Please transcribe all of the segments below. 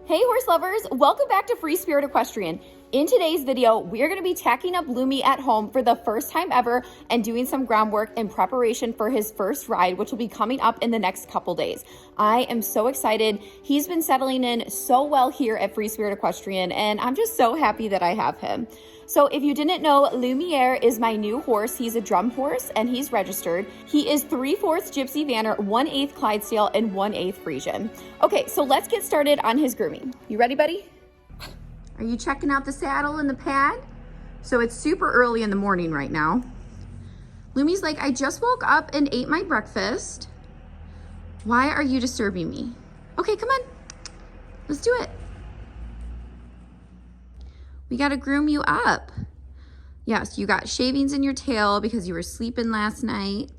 Hey horse lovers, welcome back to Free Spirit Equestrian. In today's video, we're gonna be tacking up Lumi at home for the first time ever and doing some groundwork in preparation for his first ride, which will be coming up in the next couple days. I am so excited. He's been settling in so well here at Free Spirit Equestrian, and I'm just so happy that I have him. So if you didn't know, Lumiere is my new horse. He's a drum horse and he's registered. He is 3/4 Gypsy Vanner, 1/8 Clydesdale, and 1/8 Frisian. Okay, so let's get started on his grooming. You ready, buddy? Are you checking out the saddle and the pad? So it's super early in the morning right now. Lumi's like, I just woke up and ate my breakfast. Why are you disturbing me? Okay, come on, let's do it. We gotta groom you up. Yes, you got shavings in your tail because you were sleeping last night.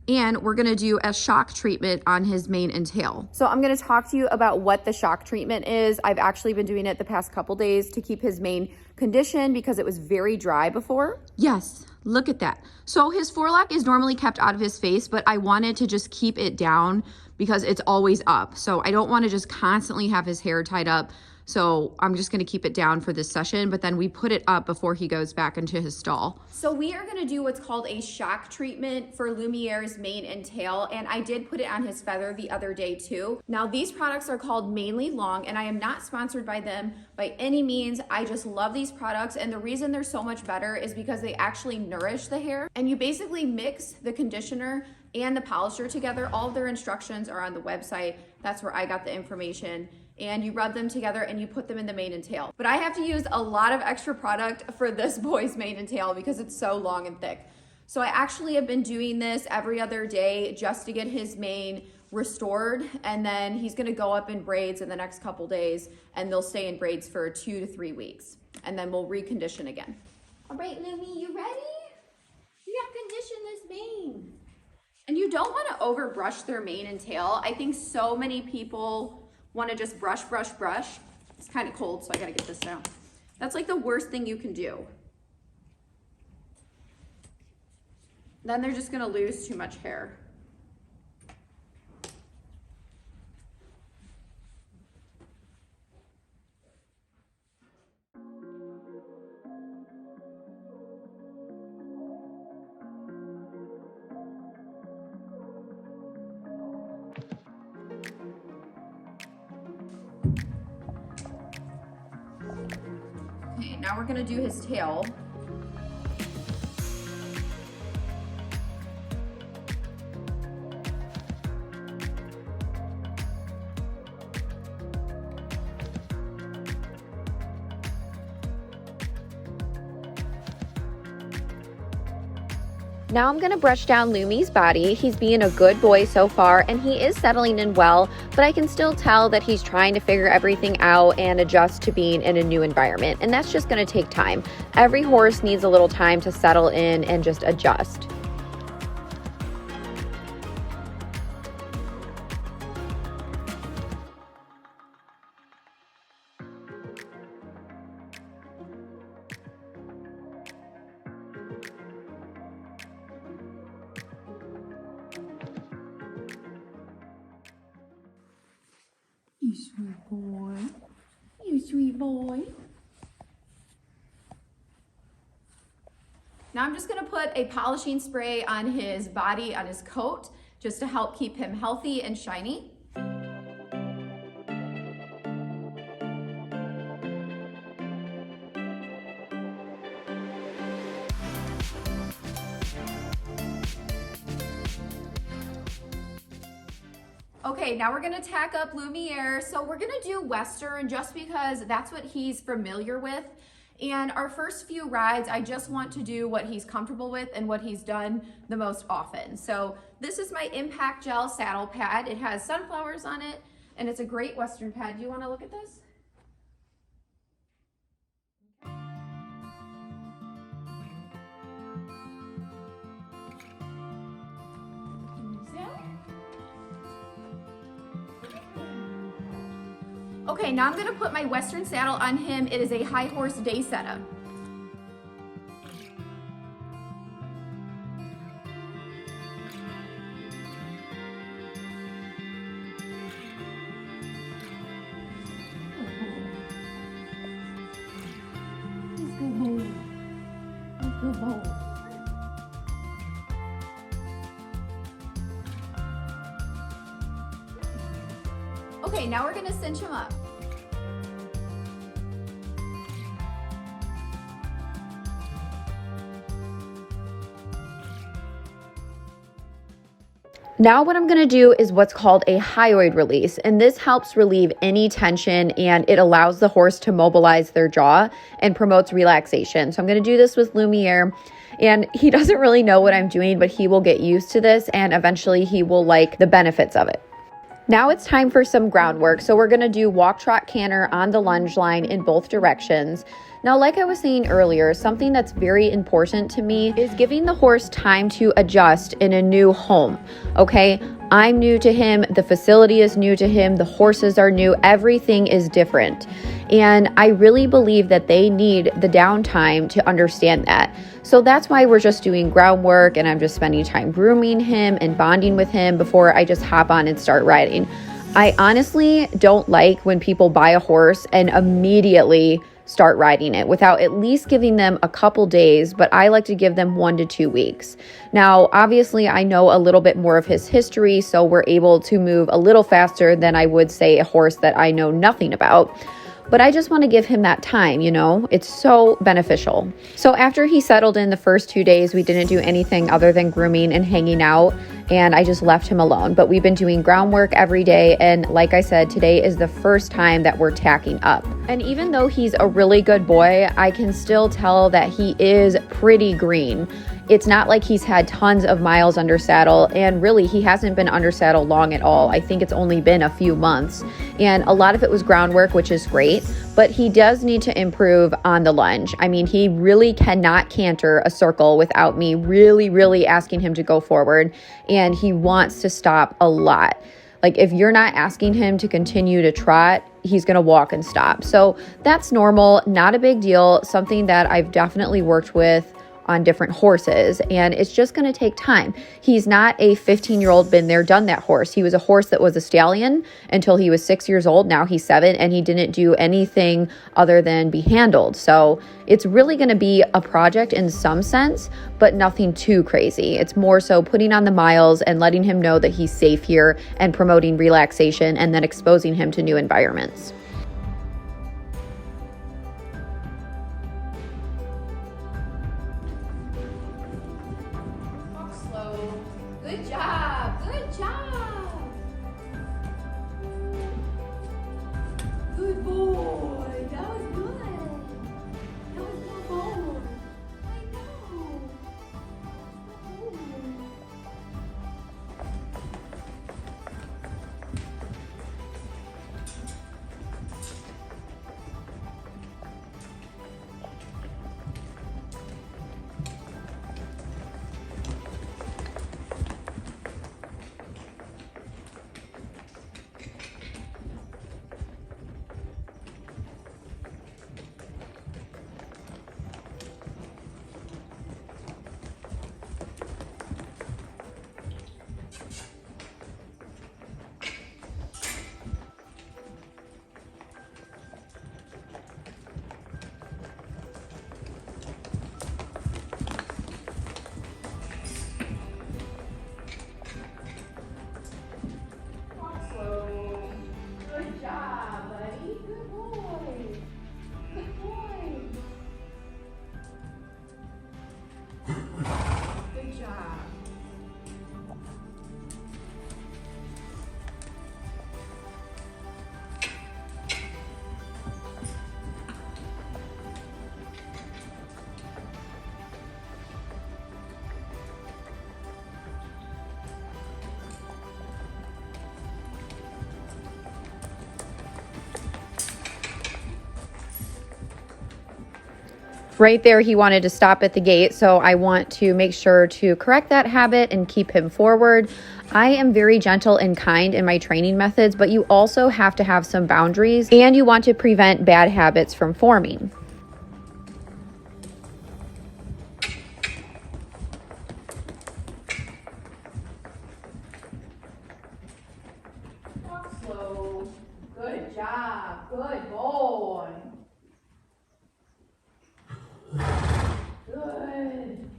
And we're gonna do a shock treatment on his mane and tail. So I'm gonna talk to you about what the shock treatment is. I've actually been doing it the past couple days to keep his mane conditioned because it was very dry before. Yes, look at that. So his forelock is normally kept out of his face, but I wanted to just keep it down because it's always up. So I don't wanna just constantly have his hair tied up. So I'm just gonna keep it down for this session, but then we put it up before he goes back into his stall. So we are gonna do what's called a shock treatment for Lumiere's mane and tail, and I did put it on his feather the other day too. Now these products are called Mainly Long, and I am not sponsored by them by any means. I just love these products, and the reason they're so much better is because they actually nourish the hair, and you basically mix the conditioner and the polisher together. All of their instructions are on the website. That's where I got the information. And you rub them together and you put them in the mane and tail. But I have to use a lot of extra product for this boy's mane and tail because it's so long and thick. So I actually have been doing this every other day just to get his mane restored, and then he's gonna go up in braids in the next couple days, and they'll stay in braids for 2 to 3 weeks, and then we'll recondition again. All right, Lumi, you ready? You gotta condition this mane. And you don't wanna over brush their mane and tail. I think so many people want to just brush. It's kind of cold, so I gotta get this down. That's like the worst thing you can do. Then they're just gonna lose too much hair. Okay, now we're gonna do his tail. Now I'm gonna brush down Lumi's body. He's being a good boy so far, and he is settling in well, but I can still tell that he's trying to figure everything out and adjust to being in a new environment, and that's just gonna take time. Every horse needs a little time to settle in and just adjust. You sweet boy. You sweet boy. Now I'm just gonna put a polishing spray on his body, on his coat, just to help keep him healthy and shiny. Okay, now we're gonna tack up Lumiere. So we're gonna do Western just because that's what he's familiar with. And our first few rides, I just want to do what he's comfortable with and what he's done the most often. So this is my Impact Gel saddle pad. It has sunflowers on it, and it's a great Western pad. Do you wanna look at this? Okay, now I'm gonna put my Western saddle on him. It is a high horse day setup. Okay, now we're gonna cinch him up. Now what I'm going to do is what's called a hyoid release, and this helps relieve any tension and it allows the horse to mobilize their jaw and promotes relaxation. So I'm going to do this with Lumiere, and he doesn't really know what I'm doing, but he will get used to this and eventually he will like the benefits of it. Now it's time for some groundwork. So we're going to do walk, trot, canter on the lunge line in both directions. Now, like I was saying earlier, something that's very important to me is giving the horse time to adjust in a new home, okay? I'm new to him, the facility is new to him, the horses are new, everything is different. And I really believe that they need the downtime to understand that. So that's why we're just doing groundwork and I'm just spending time grooming him and bonding with him before I just hop on and start riding. I honestly don't like when people buy a horse and immediately start riding it without at least giving them a couple days, but I like to give them 1 to 2 weeks. Now, obviously, I know a little bit more of his history, so we're able to move a little faster than I would say a horse that I know nothing about. But I just want to give him that time, you know, it's so beneficial. So after he settled in the first 2 days, we didn't do anything other than grooming and hanging out, and I just left him alone. But we've been doing groundwork every day, and like I said, today is the first time that we're tacking up. And even though he's a really good boy, I can still tell that he is pretty green. It's not like he's had tons of miles under saddle, and really he hasn't been under saddle long at all. I think it's only been a few months, and a lot of it was groundwork, which is great, but he does need to improve on the lunge. I mean, he really cannot canter a circle without me really asking him to go forward, and he wants to stop a lot. Like if you're not asking him to continue to trot, he's going to walk and stop. So that's normal, not a big deal, something that I've definitely worked with on different horses, and it's just going to take time. He's not a 15-year-old been there, done that horse. He was a horse that was a stallion until he was 6 years old. Now he's 7, and he didn't do anything other than be handled. So it's really going to be a project in some sense, but nothing too crazy. It's more so putting on the miles and letting him know that he's safe here and promoting relaxation and then exposing him to new environments. Good job. Good job. Good boy. That was good. That was good boy. I know. Right there, he wanted to stop at the gate, so I want to make sure to correct that habit and keep him forward. I am very gentle and kind in my training methods, but you also have to have some boundaries, and you want to prevent bad habits from forming. Walk slow. Good job. Good boy. Good.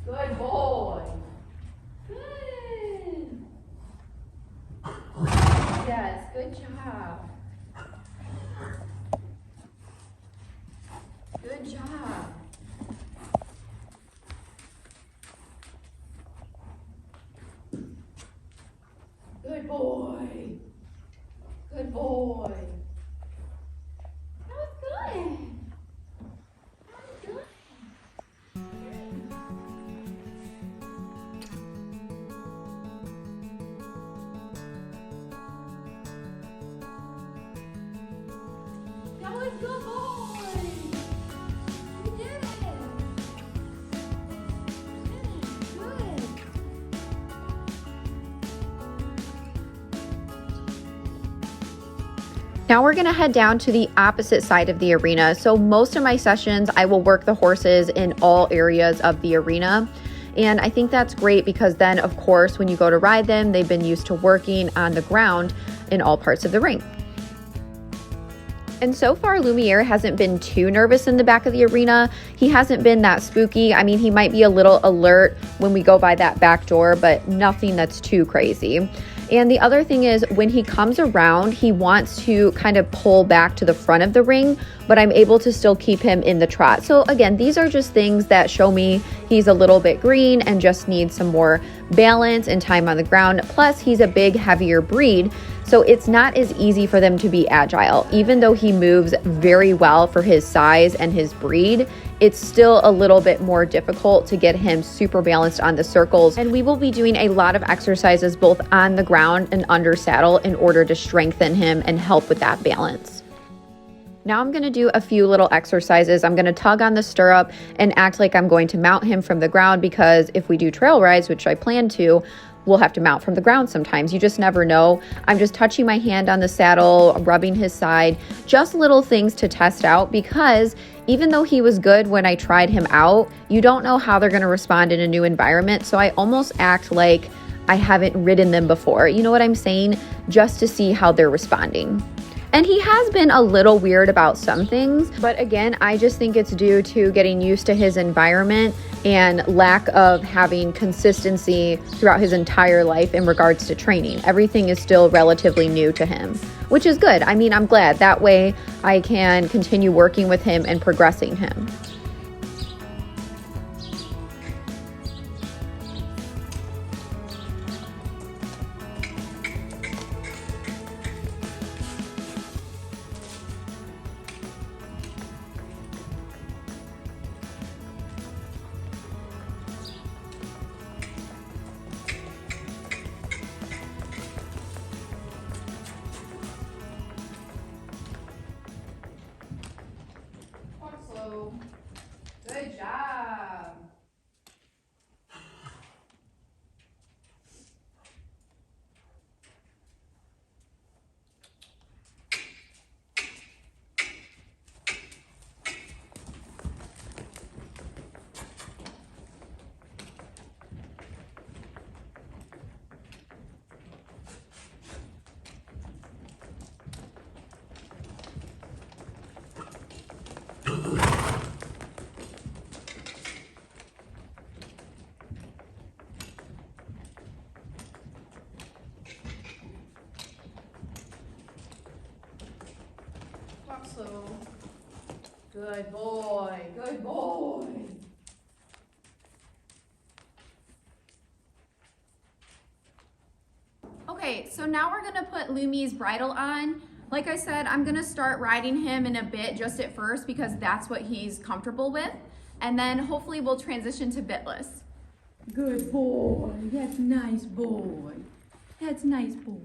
Good boy. Good. Yes, good job. Good job. Good boy. Good boy. That was good. That was good. That was good, boy. You did it. Good. Now we're gonna head down to the opposite side of the arena. So most of my sessions, I will work the horses in all areas of the arena. And I think that's great because then, of course, when you go to ride them, they've been used to working on the ground in all parts of the ring. And so far, Lumiere hasn't been too nervous in the back of the arena. He hasn't been that spooky. I mean, he might be a little alert when we go by that back door, but nothing that's too crazy. And the other thing is when he comes around, he wants to kind of pull back to the front of the ring, but I'm able to still keep him in the trot. So again, these are just things that show me he's a little bit green and just needs some more balance and time on the ground. Plus, he's a big, heavier breed, so it's not as easy for them to be agile. Even though he moves very well for his size and his breed, it's still a little bit more difficult to get him super balanced on the circles. And we will be doing a lot of exercises both on the ground and under saddle in order to strengthen him and help with that balance. Now I'm going to do a few little exercises. I'm going to tug on the stirrup and act like I'm going to mount him from the ground, because if we do trail rides, which I plan to, we'll have to mount from the ground sometimes. You just never know. I'm just touching my hand on the saddle, rubbing his side, just little things to test out, because even though he was good when I tried him out, you don't know how they're going to respond in a new environment. So I almost act like I haven't ridden them before. You know what I'm saying? Just to see how they're responding. And he has been a little weird about some things, but again, I just think it's due to getting used to his environment and lack of having consistency throughout his entire life in regards to training. Everything is still relatively new to him, which is good. I mean, I'm glad. That way I can continue working with him and progressing him. Good job. Slow. Good boy. Good boy. Okay, so now we're gonna put Lumi's bridle on. Like I said, I'm gonna start riding him in a bit just at first because that's what he's comfortable with. And then hopefully we'll transition to bitless. Good boy. That's nice boy. That's nice boy.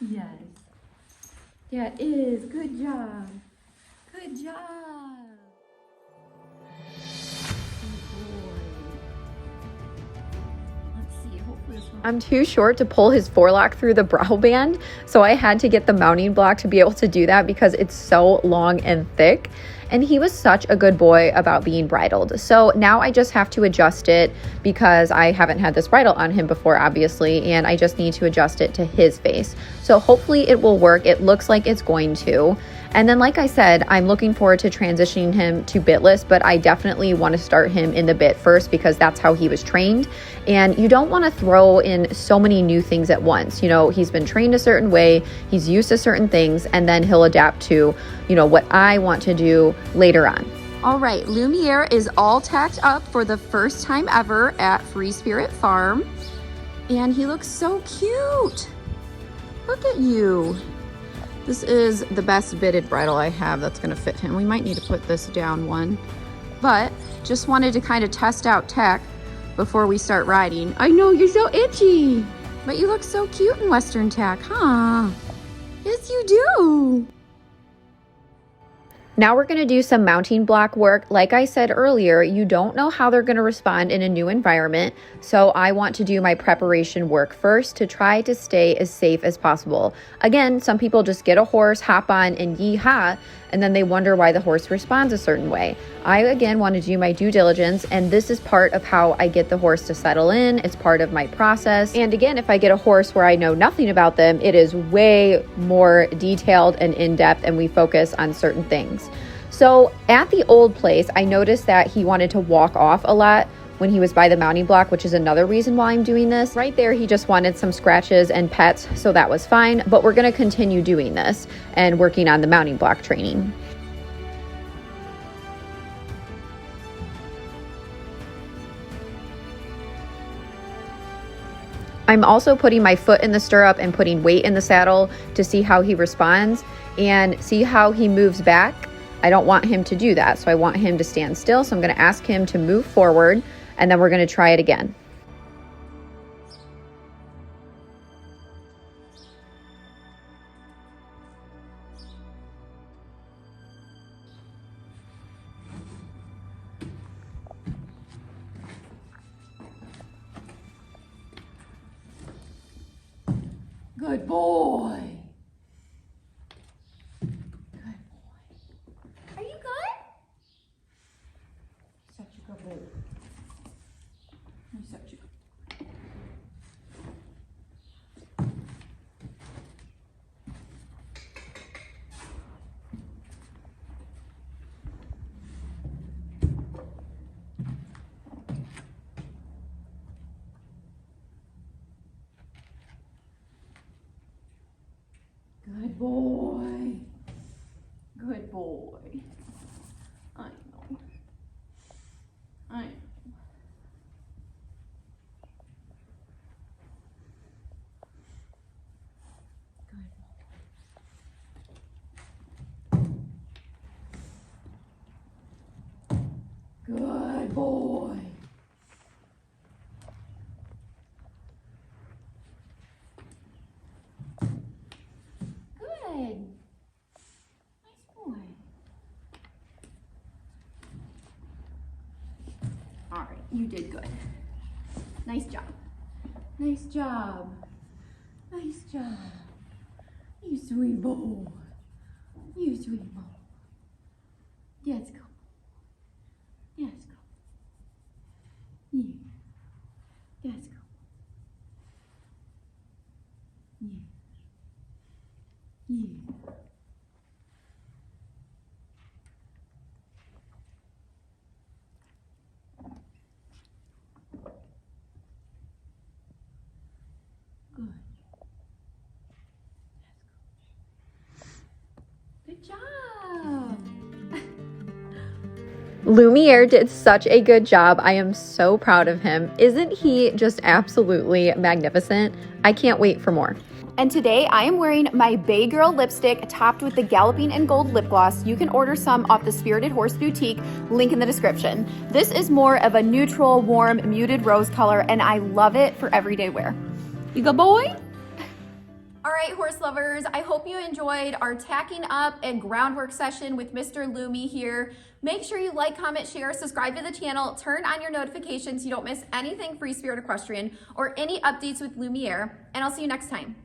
Yes. Yeah, it is. Good job. Good job. I'm too short to pull his forelock through the brow band, so I had to get the mounting block to be able to do that because it's so long and thick. And he was such a good boy about being bridled. So now I just have to adjust it because I haven't had this bridle on him before, obviously, and I just need to adjust it to his face. So hopefully it will work. It looks like it's going to. And then, like I said, I'm looking forward to transitioning him to bitless, but I definitely want to start him in the bit first because that's how he was trained. And you don't want to throw in so many new things at once. You know, he's been trained a certain way, he's used to certain things, and then he'll adapt to, you know, what I want to do later on. All right, Lumiere is all tacked up for the first time ever at Free Spirit Farm. And he looks so cute. Look at you. This is the best bitted bridle I have that's gonna fit him. We might need to put this down one, but just wanted to kind of test out tack before we start riding. I know, you're so itchy, but you look so cute in Western tack, huh? Yes, you do. Now we're gonna do some mounting block work. Like I said earlier, you don't know how they're gonna respond in a new environment, so I want to do my preparation work first to try to stay as safe as possible. Again, some people just get a horse, hop on, and yee-haw, and then they wonder why the horse responds a certain way. I, again, want to do my due diligence, and this is part of how I get the horse to settle in. It's part of my process. And again, if I get a horse where I know nothing about them, it is way more detailed and in-depth, and we focus on certain things. So at the old place, I noticed that he wanted to walk off a lot when he was by the mounting block, which is another reason why I'm doing this. Right there, he just wanted some scratches and pets, so that was fine, but we're gonna continue doing this and working on the mounting block training. I'm also putting my foot in the stirrup and putting weight in the saddle to see how he responds and see how he moves back. I don't want him to do that, so I want him to stand still, so I'm gonna ask him to move forward, and then we're gonna try it again. Good boy. Good boy. Are you good? Such a good boy. You're such a good boy. Good boy. Good boy. I know. I know. Good boy. Good. Nice boy. All right, you did good. Nice job. Nice job. Nice job. You sweet boy. You sweet boy. Yes, go. Yes, go. Yeah. Yes, go. Yeah. Yeah. Good. Good job. Lumiere did such a good job. I am so proud of him. Isn't he just absolutely magnificent? I can't wait for more. And today I am wearing my Bay Girl lipstick topped with the Galloping in Gold lip gloss. You can order some off the Spirited Horse Boutique, link in the description. This is more of a neutral, warm, muted rose color, and I love it for everyday wear. You good boy? All right, horse lovers, I hope you enjoyed our tacking up and groundwork session with Mr. Lumi here. Make sure you like, comment, share, subscribe to the channel, turn on your notifications so you don't miss anything Free Spirit Equestrian or any updates with Lumiere, and I'll see you next time.